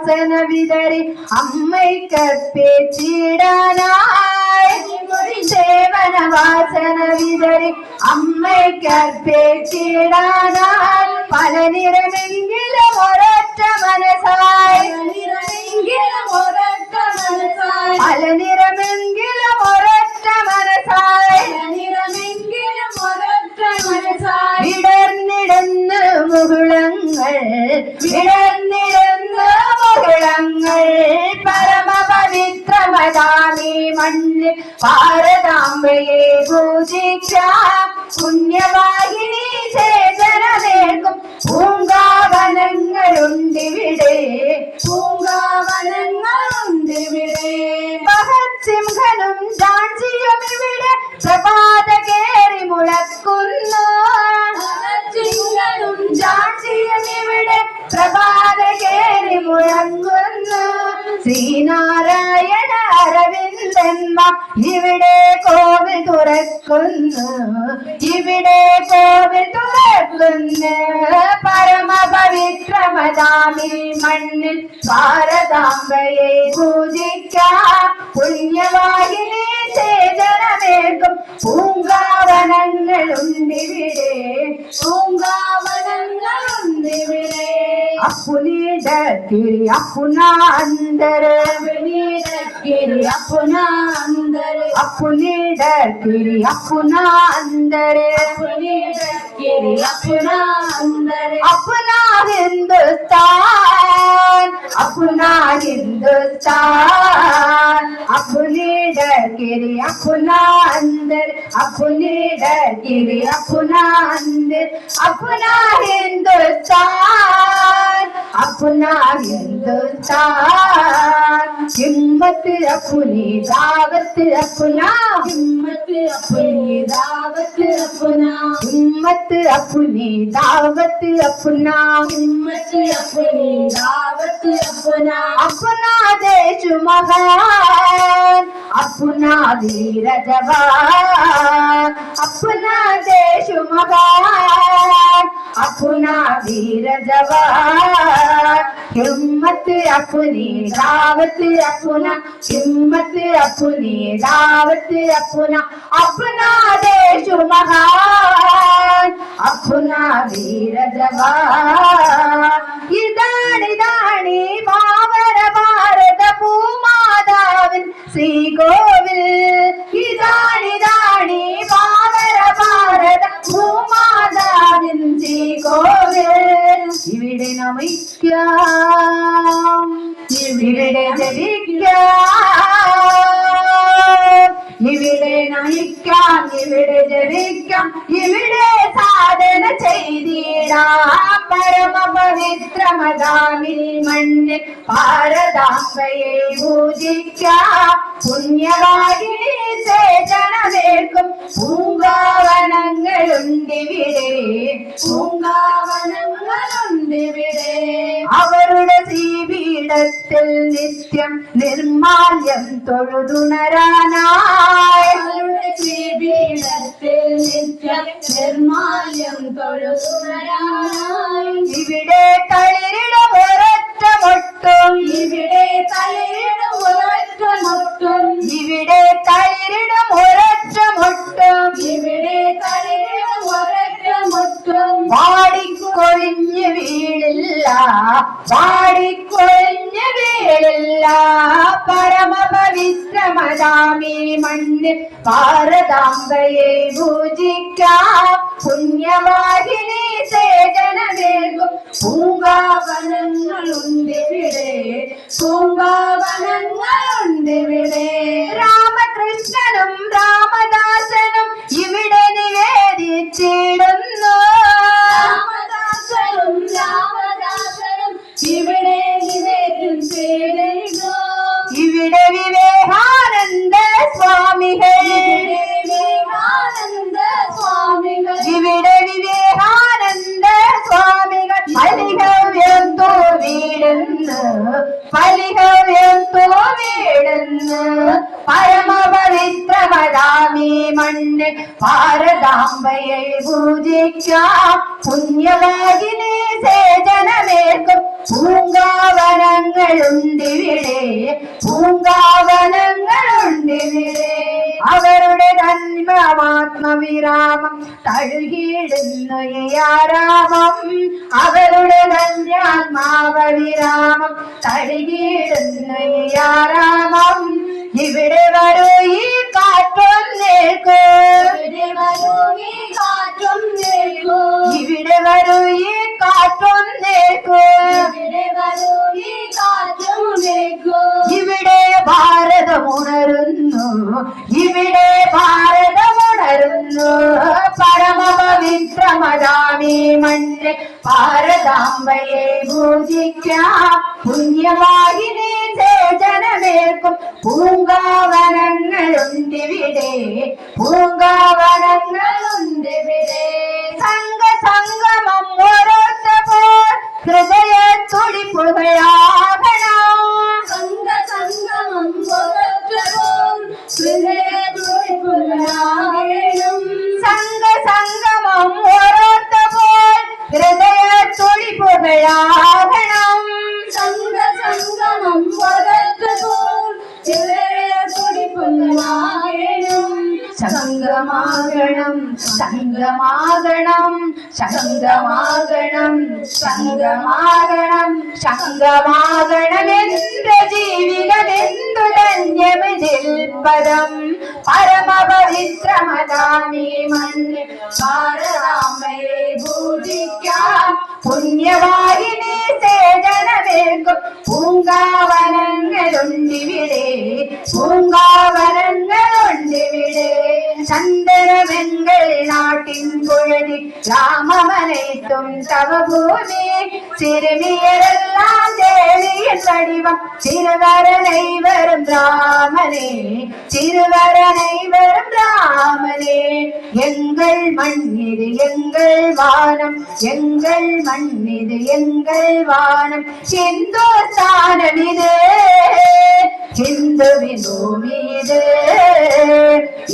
വാസന വിതറി അമ്മയ്ക്കർപ്പിച്ചിടാനായി സേവന വാസന വിതറി അമ്മയ്ക്കർപ്പിച്ചിടാനായി പല നിറമെങ്കിലും ഒരൊറ്റ മനസ്സായി പല നിറമെങ്കിലും ഒരൊറ്റ മനസ്സായി വിടർന്നിടുന്ന മുകുളങ്ങൾ വിടർന്നിടുന്ന മുകുളങ്ങൾ പരമപവിത്രമതാമീ മണ്ണിൽ ഭാരതാംബയെ പൂജിക്കാം പുണ്യവാഹിനി ചേതനമേൽക്കും പൂങ്കാവനങ്ങളുണ്ടിവിടെ പൂങ്കാവനങ്ങളുണ്ടിവിടെ ഭഗത് സിംഹനും ഝാൻസിയും ഇവിടെ പ്രഭാത കേറി മുഴക്കുന്നു ഝാൻസിയും ഇവിടെ പ്രഭാത കേറി മുഴങ്ങുന്നു ശ്രീനാരായണ അരവിന്ദന്മാർ ഇവിടെ കോവിൽ തുറക്കുന്നു ഇവിടെ കോവിൽ തുറക്കുന്നു പരമപവിത്രമതാമീ മണ്ണിൽ ഭാരതാംബയെ പൂജിക്കാം പുണ്യവാഹിനി ചേതനമേൽക്കും പൂങ്കാവനങ്ങളുണ്ടിവിടെ പൂങ്കാവനങ്ങളുണ്ടിവിടെ അപ്പുനീടക്കിരി അപ്പുനാന്തര അപ്പുനീടക്കിരി അപ്പുനാന്തര അപ്പുനീടക്കിരി അപ്പുനാന്തര അപ്പുനീടക്കിരി അപ്പുനാന്തര अपना हिंदुस्तान अपना हिंदुस्तान अपनी डरगिरी अपना अंदर अपनी डरगिरी अपना अंदर अपना हिंदुस्तान अपना हिंदुस्तान हिम्मत अपनी दावत अपना हिम्मत अपनी दावत अपना हिम्मत अपनी दावत अपना हिम्मत अपनी दावत अपना देश महान अपना वीर जवान अपना देश महान अपना वीर जवान हिम्मत अपनी दावत अपना हिम्मत अपनी दावत अपना देश महान अपना वीर जवान ഇതാണിതാണി പാവന ഭാരത പൂമാതാവിൻ ശ്രീകോവിൽ ഇതാണിതാണി പാവന ഭാരത പൂമാതാവിൻ ശ്രീകോവിൽ ഇവിടെ നമിക്കാം ഇവിടെ ജപിക്കാം ഇവിടെ നമിക്കാം ഇവിടെ ജപിക്കാം ഇവിടെ സാധന ചെയ്തിടാം പരമപവിത്രമതാമീ മണ്ണിൽ ഭാരതാംബയെ പൂജിക്കാം പുണ്യവാഹിനി ചേതനമേൽക്കും പൂങ്കാവനങ്ങളുണ്ടിവിടെ പൂങ്കാവനങ്ങളുണ്ടിവിടെ അവരുടെ ശ്രീപീഠത്തിൽ നിത്യം നിർമാല്യം തൊഴുതുണരാനായി അവരുടെ ശ്രീപീഠത്തിൽ നിത്യം നിർമാല്യം തൊഴുതുണരാനായി ഇവിടെ തളിരിടും ഒരൊറ്റ മൊട്ടും ഇവിടെ തളിരിടും ഒരൊറ്റ മൊട്ടും ഇവിടെ തളിരിടും ഒരൊറ്റ മൊട്ടും ഇവിടെ തളിരിടും ഒരൊറ്റ മൊട്ടും പാടിക്കൊഴിഞ്ഞ് വീടില്ല പാടിക്കൊഴിഞ്ഞ് വീടില്ല പരമപവിത്രമതാമീ മണ്ണിൽ ഭാരതാംബയെ പൂജിക്കാം പുണ്യവാഹിനി ചേതനമേൽക്കും പൂങ്കാവനങ്ങളുണ്ടിവിടെ പൂങ്കാവനങ്ങളുണ്ടിവിടെ രാമകൃഷ്ണനും രാമദാസനും ഇവിടെ നിവേദിച്ചിടുന്നു രാമദാസനും രാമദാസനും ഇവിടെ നിവേദിച്ചിടുന്നു ഇവിടെ വിവേകാനന്ദ സ്വാമികൾ ഇവിടെ വിവേകാനന്ദ സ്വാമികൾ ഫലിഹവ്യം തോവിടുന്നു ഫലിഹവ്യം തോവിടുന്നു പരമപവിത്രമതാമീ മണ്ണിൽ ഭാരതാംബയെ പൂജിക്കാം പുണ്യവാഹിനി ചേതനമേൽക്കും പൂങ്കാവനങ്ങളുണ്ടിവിടെ പൂങ്കാവനങ്ങളുണ്ടിവിടെ അവരുടെ ധന്യമാത്മവിരാമം തഴുകിയിടുന്നു ഈ ആരാമം അവരുടെ ധന്യാത്മാവവിരാമം തഴുകിയിടുന്നു ഈ ആരാമം ഇവിടെ വരൂ ഈ കാറ്റൊന്നേൽക്കൂ ഇവിടെ വരൂ ഈ കാറ്റൊന്നേൽക്കൂ ഇവിടെ വരൂ ഈ കാറ്റൊന്നേൽക്കൂ ഇവിടെ വരൂ ഈ കാറ്റൊന്നേൽക്കൂ ഇവിടെ ഭാരതമുണരുന്നു ഇവിടെ ഭാരതമുണരുന്നു പരമപവിത്രമതാമീ മണ്ണിൽ ഭാരതാംബയെ പൂജിക്കാം പുണ്യവാഹിനി സേചനമേൽക്കും പൂങ്കാവനങ്ങളുണ്ടിവിടെ പൂങ്കാവനങ്ങളുണ്ടിവിടെ സംഗമം ഓരോരുത്തപ്പോൾ ഹൃദയ തുടിപ്പുകളാകണം സംഗമം ഓരോരുത്തപ്പോൾ ഹൃദയ തുടിപ്പുകളാകണം സംഗമം ഓരോരുത്തപ്പോൾ ഹൃദയ തുടിപ്പുകളാകണം സംഗമം ഓരോരുത്തപ്പോൾ ഹൃദയ തുടിപ്പുകളാകണം സംഗമാകണം സംഗമാകണം സംഗമാകണം സംഗമാകണം സംഗമാകണമെന്ത് ജീവിതമെന്തു ധന്യമിതിൽ പദം പരമപവിത്രമതാമീ മണ്ണിൽ ഭാരതാംബയെ പൂജിക്കാം പുണ്യവാഹിനി സേചനമേൽക്കും പൂങ്കാവനങ്ങളുണ്ടിവിടെ പൂങ്കാവനങ്ങളുണ്ടിവിടെ ചന്ദനമെങ്കൾ നാട്ടിൻ കുഴലി രാമമനൈത്തും തവ ഭൂമി சிறுமியரெல்லாம் தேவியின் வடிவம் சிறுவரனை வரும் ராமனே சிறுவரனை வரும் ராமனே எங்கள் மண்ணிது எங்கள் வானம் எங்கள் மண்ணிது எங்கள் வானம் ஹிந்துஸ்தானம் இது ஹிந்துவின் பூமி இது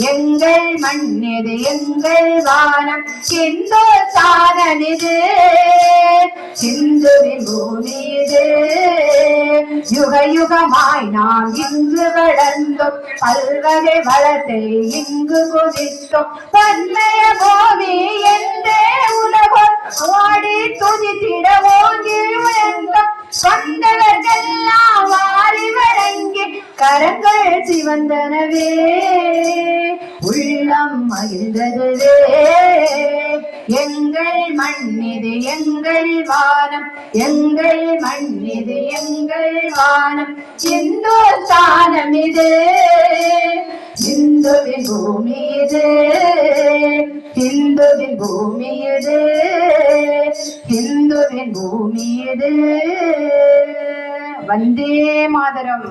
எங்கள் மண்ணிது எங்கள் வானம் ஹிந்துஸ்தானம் இது ஹிந்துவின் பூமி இது யுக யுகமாய் நாம் இங்கு வளர்ந்தோம் பல்வகை வளத்தை இங்கு குவித்தோம் பன்மய பூமி என்றே உலகம் ஆடி துதித்திட ஓங்கி உயர்ந்தோம் வந்தவர்கெல்லாம் வாரி வழங்கி கரங்கள் சிவந்தனவே உள்ளம் மகிழ்ந்ததுவே எங்கள் மண்ணிது எங்கள் வானம் எங்கள் மண்ணிது எங்கள் வானம் ஹிந்துஸ்தானம் இது ஹிந்துவின் பூமி இது ஹிந்துவின் பூமி இது ஹிந்துவின் பூமி இது வந்தே மாதரம்.